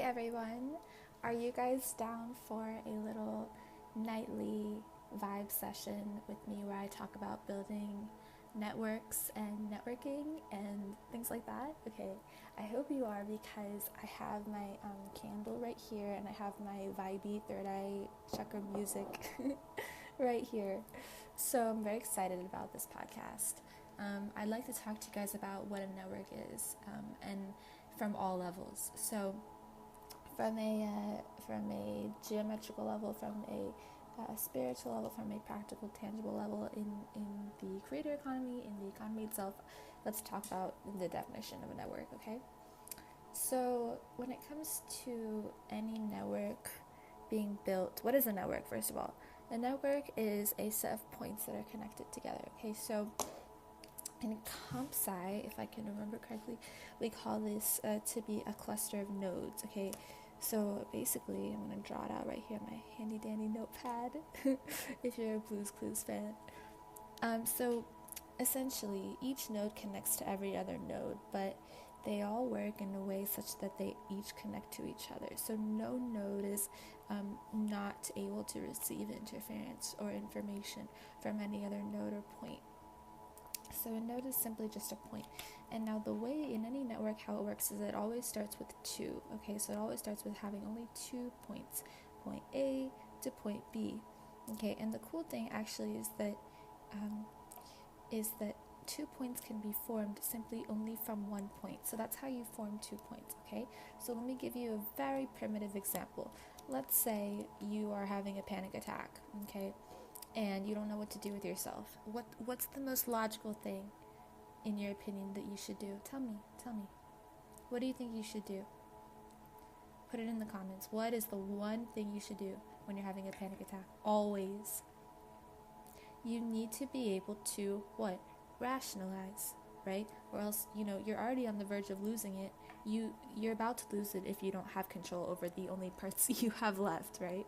everyone. Are you guys down for a little nightly vibe session with me where I talk about building networks and networking and things like that? Okay, I hope you are because I have my candle right here and I have my vibey third eye chakra music right here. So I'm very excited about this podcast. I'd like to talk to you guys about what a network is and from all levels. So from a geometrical level, from a spiritual level, from a practical, tangible level, in the creator economy, in the economy itself. Let's talk about the definition of a network, okay? So when it comes to any network being built, what is a network, first of all? A network is a set of points that are connected together, okay? So in comp sci, if I can remember correctly, we call this to be a cluster of nodes, okay? So basically, I'm going to draw it out right here on my handy dandy notepad if you're a Blue's Clues fan. So essentially, each node connects to every other node, but they all work in a way such that they each connect to each other. So no node is not able to receive interference or information from any other node or point. So a node is simply just a point. And now the way in any network how it works is it always starts with 2. Okay, so it always starts with having only 2 points, point A to point B. Okay, and the cool thing actually is that 2 points can be formed simply only from 1 point. So that's how you form 2 points. Okay, so let me give you a very primitive example. Let's say you are having a panic attack. Okay, and you don't know what to do with yourself. What's the most logical thing, in your opinion, that you should do? Tell me. What do you think you should do? Put it in the comments. What is the one thing you should do when you're having a panic attack? Always. You need to be able to, what? Rationalize, right? Or else, you're already on the verge of losing it. You're about to lose it if you don't have control over the only parts you have left, right?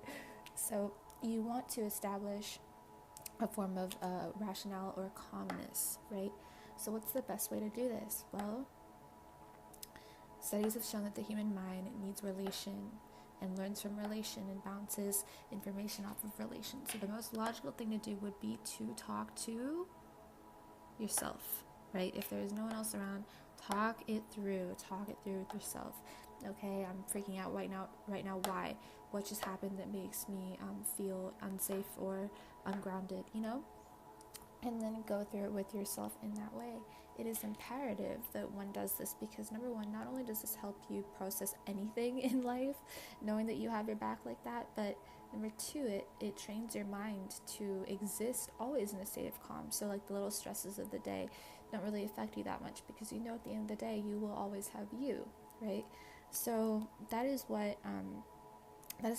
So you want to establish a form of rationale or calmness, right? So what's the best way to do this? Well, studies have shown that the human mind needs relation and learns from relation and bounces information off of relation. So the most logical thing to do would be to talk to yourself, right? If there is no one else around, talk it through with yourself. Okay, I'm freaking out right now. Why? What just happened that makes me feel unsafe or ungrounded, and then go through it with yourself in that way. It is imperative that one does this because, number one, not only does this help you process anything in life, knowing that you have your back like that, but number two, it trains your mind to exist always in a state of calm. So like the little stresses of the day don't really affect you that much because at the end of the day you will always have you, right? So that is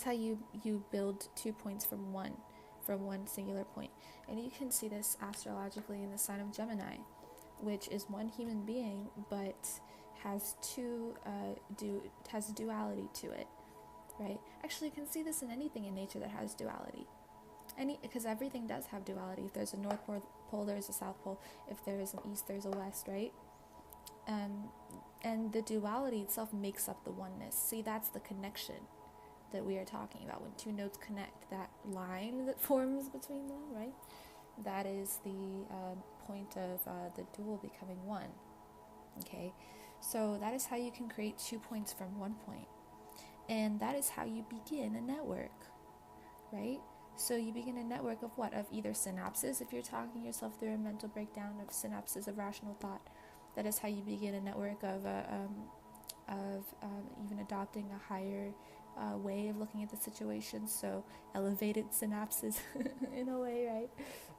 how you build 2 points from one singular point. And you can see this astrologically in the sign of Gemini, which is one human being but has has duality to it, right? Actually, you can see this in anything in nature that has duality. Because everything does have duality. If there's a north pole, there's a south pole. If there is an east, there's a west, right? And the duality itself makes up the oneness. See, that's the connection that we are talking about. When two nodes connect, that line that forms between them, right? That is the point of the dual becoming one. Okay, so that is how you can create 2 points from 1 point. And that is how you begin a network, right? So you begin a network of what? Of either synapses, if you're talking yourself through a mental breakdown of synapses of rational thought. That is how you begin a network of even adopting a higher way of looking at the situation, so elevated synapses in a way, right?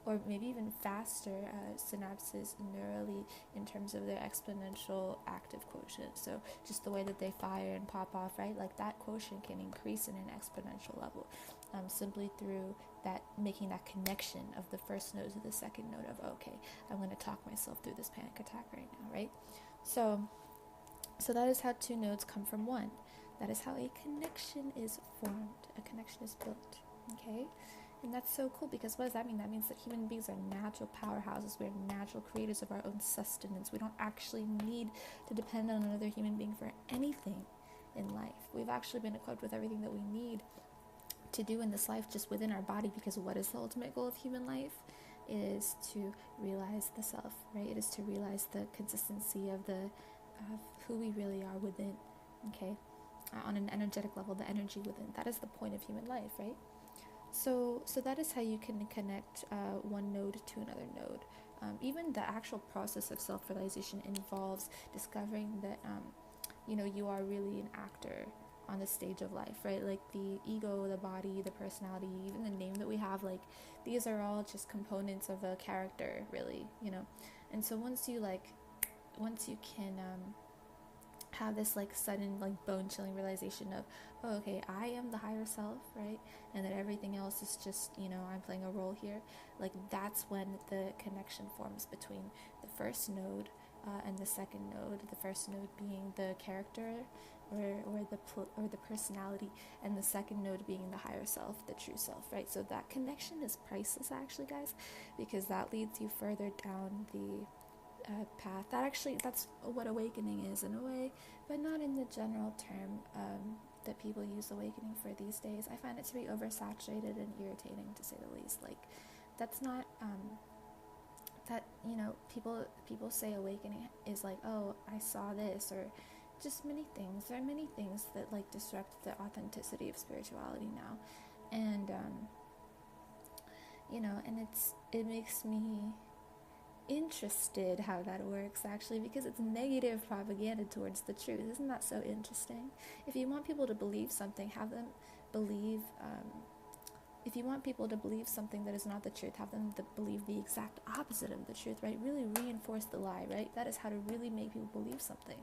Or maybe even faster synapses neurally in terms of their exponential active quotient. So just the way that they fire and pop off, right? Like that quotient can increase in an exponential level simply through that, making that connection of the first node to the second node of, okay, I'm going to talk myself through this panic attack right now, right? So that is how 2 nodes come from 1. That is how a connection is formed. A connection is built, okay? And that's so cool because what does that mean? That means that human beings are natural powerhouses. We are natural creators of our own sustenance. We don't actually need to depend on another human being for anything. in life. We've actually been equipped with everything that we need to do in this life just within our body, because what is the ultimate goal of human life? It is to realize the self, right? It is to realize the consistency of who we really are within, okay? On an energetic level, the energy within. That is the point of human life, right? So that is how you can connect one node to another node. Even the actual process of self-realization involves discovering that, you are really an actor on the stage of life, right? Like the ego, the body, the personality, even the name that we have, like these are all just components of a character, really, And so once you can have this like sudden like bone-chilling realization of, oh, okay, I am the higher self, right? And that everything else is just, I'm playing a role here. Like that's when the connection forms between the first node and the second node. The first node being the character or the personality, and the second node being the higher self, the true self, right? So that connection is priceless, actually, guys, because that leads you further down the path. That's what awakening is in a way, but not in the general term that people use awakening for these days. I find it to be oversaturated and irritating, to say the least. Like, that's not that people say awakening is like, oh, I saw this, or just many things. There are many things that like disrupt the authenticity of spirituality now, and and it makes me interested how that works, actually, because it's negative propaganda towards the truth. Isn't that so interesting? If you want people to believe something, have them believe if you want people to believe something that is not the truth, have them believe the exact opposite of the truth, right? Really reinforce the lie, right? That is how to really make people believe something.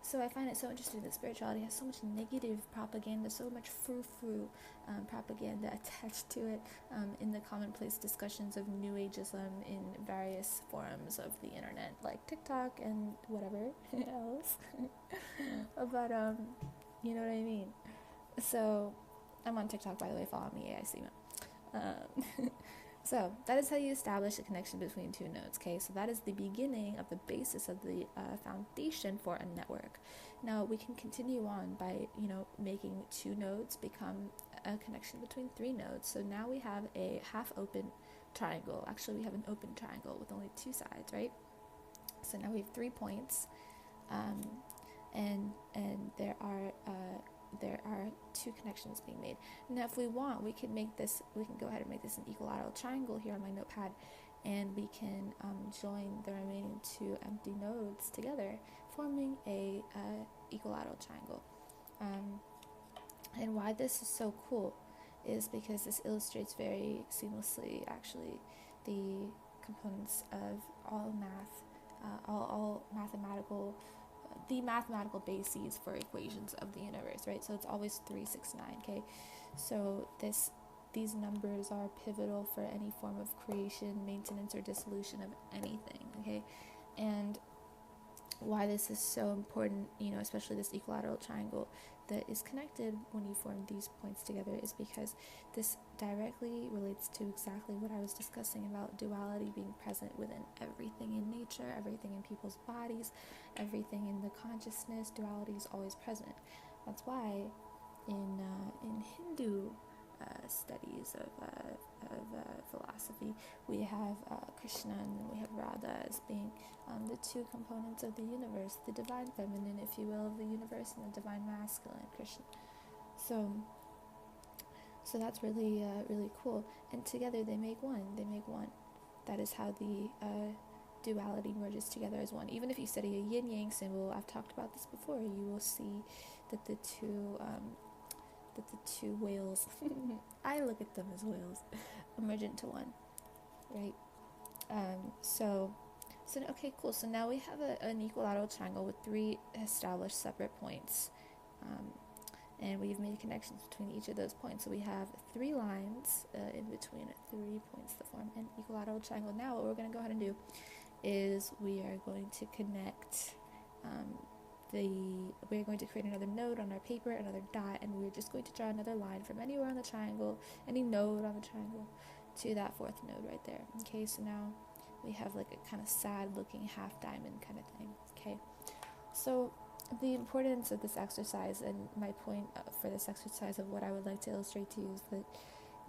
So I find it so interesting that spirituality has so much negative propaganda, so much frou-frou propaganda attached to it in the commonplace discussions of New Ageism in various forums of the internet, like TikTok and whatever else. But, you know what I mean? So, I'm on TikTok, by the way, follow me, AIC. So that is how you establish a connection between two nodes, okay? So that is the beginning of the basis of the foundation for a network. Now we can continue on by, making two nodes become a connection between three nodes. So now we have a half-open triangle. Actually, we have an open triangle with only two sides, right? So now we have 3 points, and there are two connections being made. Now, if we want, we can go ahead and make this an equilateral triangle here on my notepad, and we can join the remaining two empty nodes together, forming a equilateral triangle. And why this is so cool is because this illustrates very seamlessly, actually, the components of all math, all mathematical. The mathematical bases for equations of the universe, right? So it's always 3, 6, 9, okay? So these numbers are pivotal for any form of creation, maintenance, or dissolution of anything, okay? And why this is so important, especially this equilateral triangle that is connected when you form these points together, is because this directly relates to exactly what I was discussing about duality being present within everything in nature, everything in people's bodies, everything in the consciousness. Duality is always present. That's why in Hindu studies of philosophy, we have Krishna and then we have Radha as being the two components of the universe, the divine feminine, if you will, of the universe, and the divine masculine, Krishna. So that's really really cool, and together they make one. That is how the duality merges together as one. Even if you study a yin-yang symbol, I've talked about this before, you will see that the two whales I look at them as whales merge into one, right? So okay, cool. So now we have an equilateral triangle with 3 established separate points, and we've made connections between each of those points. So we have 3 lines in between 3 points that form an equilateral triangle. Now what we're going to go ahead and do is we are going to connect we're going to create another node on our paper, another dot, and we're just going to draw another line from anywhere on the triangle, any node on the triangle, to that 4th node right there. Okay, so now we have like a kind of sad looking half diamond kind of thing. Okay, so the importance of this exercise, and my point for this exercise of what I would like to illustrate to you, is that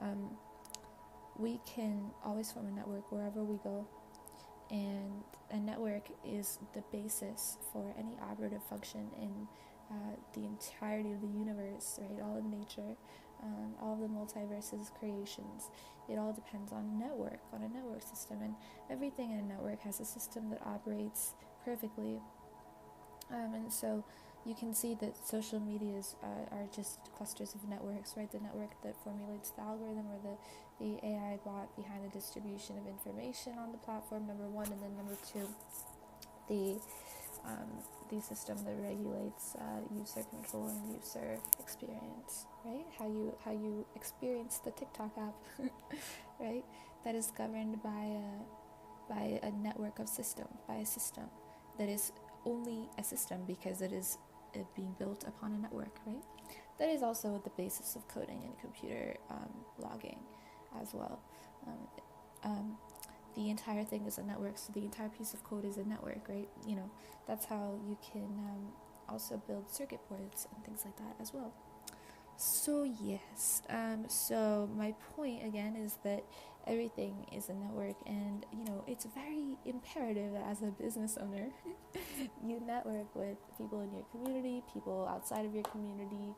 um, we can always form a network wherever we go, and a network is the basis for any operative function in the entirety of the universe, right? All of nature, all of the multiverses, creations. It all depends on a network system, and everything in a network has a system that operates perfectly. And so you can see that social medias are just clusters of networks, right? The network that formulates the algorithm, or the AI bot behind the distribution of information on the platform, number one, and then number two, the the system that regulates user control and user experience, right? How you experience the TikTok app, right? That is governed by a network of system, by a system that is only a system because it is being built upon a network, right? That is also the basis of coding and computer logging as well. The entire thing is a network, so the entire piece of code is a network, right? That's how you can also build circuit boards and things like that as well. So yes, so my point again is that everything is a network, and it's very imperative that as a business owner you network with people in your community, people outside of your community.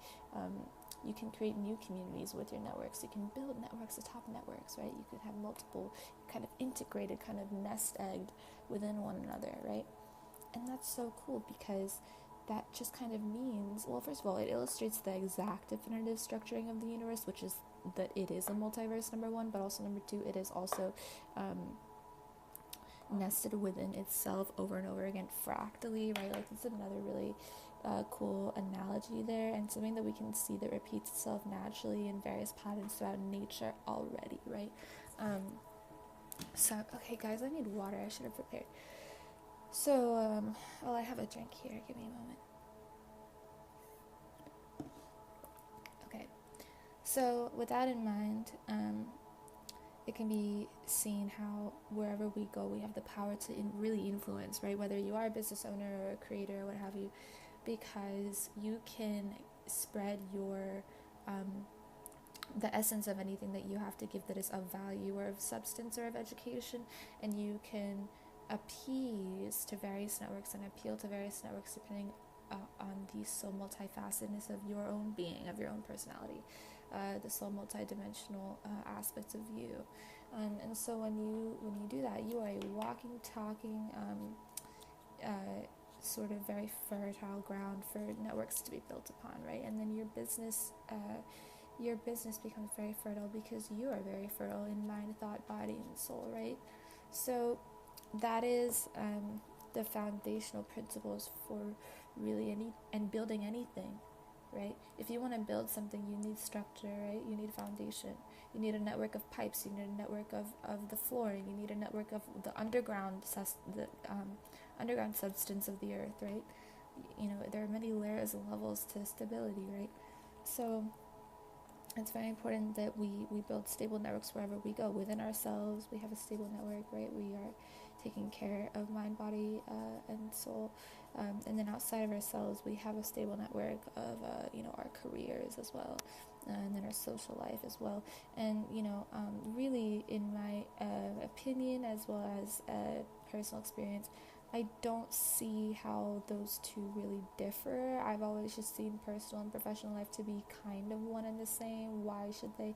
You can create new communities with your networks. You can build networks atop networks, right? You could have multiple kind of integrated, kind of nest egged within one another, right? And that's so cool, because that just kind of means, well, first of all, it illustrates the exact definitive structuring of the universe, which is that it is a multiverse, number one, but also number two, it is also nested within itself over and over again fractally, right? Like, it's another really cool analogy there, and something that we can see that repeats itself naturally in various patterns throughout nature already, right? So, okay, guys, I need water. I should have prepared. So, I have a drink here. Give me a moment. Okay. So, with that in mind, it can be seen how wherever we go, we have the power to really influence, right? Whether you are a business owner or a creator or what have you, because you can spread your the essence of anything that you have to give that is of value or of substance or of education, and you can appease to various networks and appeal to various networks depending on the soul multifacetedness of your own being, of your own personality, the soul multidimensional aspects of you. And so when you do that, you are a walking, talking, sort of very fertile ground for networks to be built upon, right? And then your business becomes very fertile because you are very fertile in mind, thought, body, and soul, right? So that is the foundational principles for really building anything, right? If you want to build something, you need structure, right? You need foundation. You need a network of pipes. You need a network of the flooring. You need a network of the underground underground substance of the earth, right? There are many layers and levels to stability, right? So it's very important that we build stable networks wherever we go. Within ourselves, we have a stable network, right? We are taking care of mind, body, and soul. And then outside of ourselves, we have a stable network of, our careers as well, and then our social life as well. And, really, in my opinion, as well as personal experience, I don't see how those two really differ. I've always just seen personal and professional life to be kind of one and the same. Why should they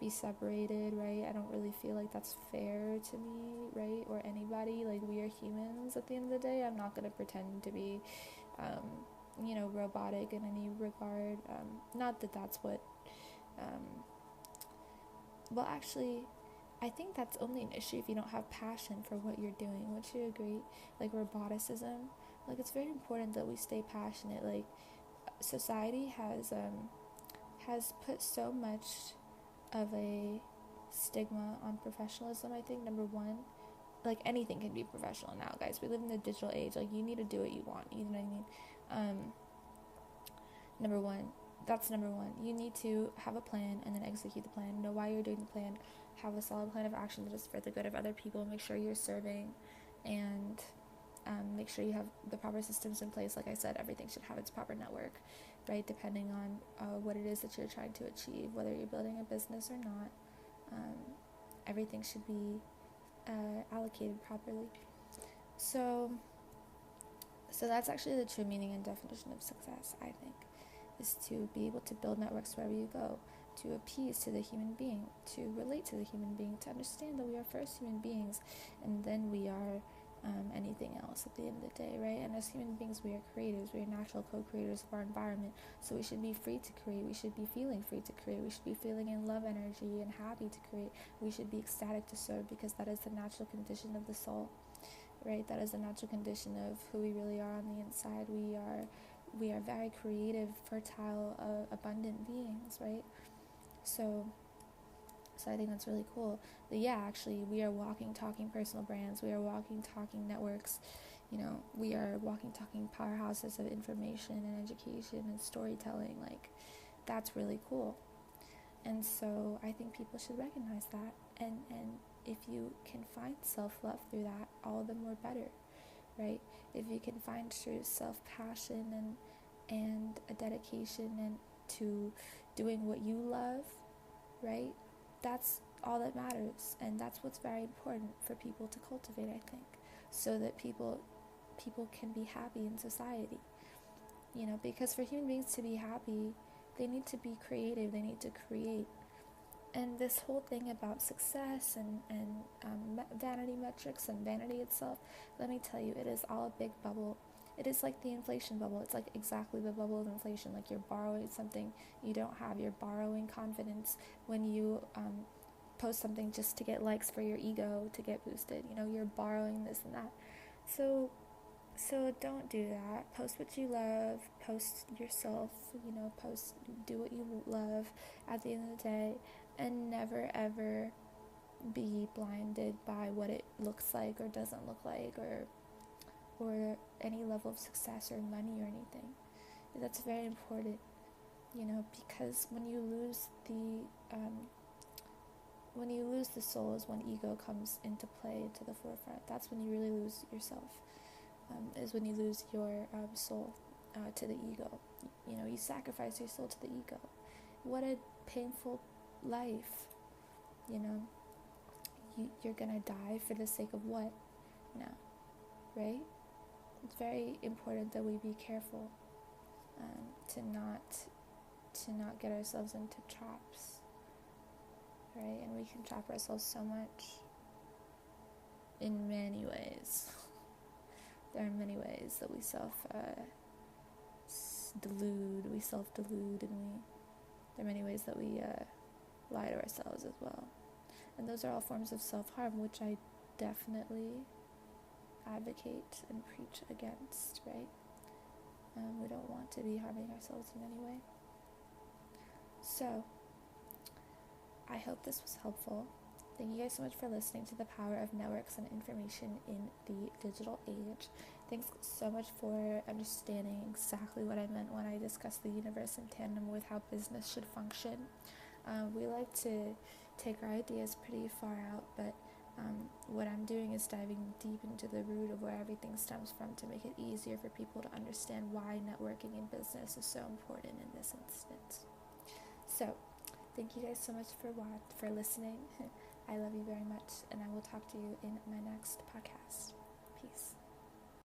be separated, right? I don't really feel like that's fair to me, right? Or anybody. Like, we are humans at the end of the day. I'm not going to pretend to be, robotic in any regard. Not that that's what, well, actually, I think that's only an issue if you don't have passion for what you're doing. Would you agree? Like, roboticism, like, it's very important that we stay passionate. Like, society has put so much of a stigma on professionalism. I think, number one, like, anything can be professional now, guys. We live in the digital age. Like, you need to do what you want, you know what I mean? Number one, that's number one. You need to have a plan and then execute the plan. Know why you're doing the plan. Have a solid plan of action that is for the good of other people. Make sure you're serving, and Make sure you have the proper systems in place. Like I said, everything should have its proper network, right? Depending on what it is that you're trying to achieve, whether you're building a business or not, everything should be allocated properly. So that's actually the true meaning and definition of success, I think, is to be able to build networks wherever you go, to appease to the human being, to relate to the human being, to understand that we are first human beings, and then we are anything else at the end of the day, right? And as human beings, we are creators. We are natural co-creators of our environment. So we should be free to create. We should be feeling free to create. We should be feeling in love energy and happy to create. We should be ecstatic to serve, because that is the natural condition of the soul, right? That is the natural condition of who we really are on the inside. We are very creative, fertile, abundant beings, right? So I think that's really cool. But yeah, actually, we are walking, talking personal brands. We are walking, talking networks. We are walking, talking powerhouses of information and education and storytelling. Like, that's really cool. And so I think people should recognize that. And if you can find self-love through that, all the more better, right? If you can find true self-passion and a dedication and to doing what you love, right? That's all that matters, and that's what's very important for people to cultivate, I think, so that people can be happy in society. Because for human beings to be happy, they need to be creative, they need to create. And this whole thing about success and vanity metrics and vanity itself, let me tell you, it is all a big bubble. It is like the inflation bubble. It's like exactly the bubble of inflation. Like, you're borrowing something you don't have. You're borrowing confidence when you post something just to get likes for your ego to get boosted. You're borrowing this and that. So don't do that. Post what you love. Post yourself. Do what you love at the end of the day, and never ever be blinded by what it looks like or doesn't look like, or any level of success or money or anything. That's very important, because when you lose the soul is when ego comes into play, to the forefront. That's when you really lose yourself, is when you lose your soul to the ego. You sacrifice your soul to the ego. What a painful life. You're gonna die for the sake of what now, right? It's very important that we be careful to not get ourselves into traps, right? And we can trap ourselves so much in many ways. There are many ways that we self-delude, and there are many ways that we lie to ourselves as well. And those are all forms of self-harm, which I definitely advocate and preach against, right? We don't want to be harming ourselves in any way. So, I hope this was helpful. Thank you guys so much for listening to the power of networks and information in the digital age. Thanks so much for understanding exactly what I meant when I discussed the universe in tandem with how business should function. We like to take our ideas pretty far out, but what I'm doing is diving deep into the root of where everything stems from to make it easier for people to understand why networking in business is so important in this instance. So, thank you guys so much for listening. I love you very much, and I will talk to you in my next podcast.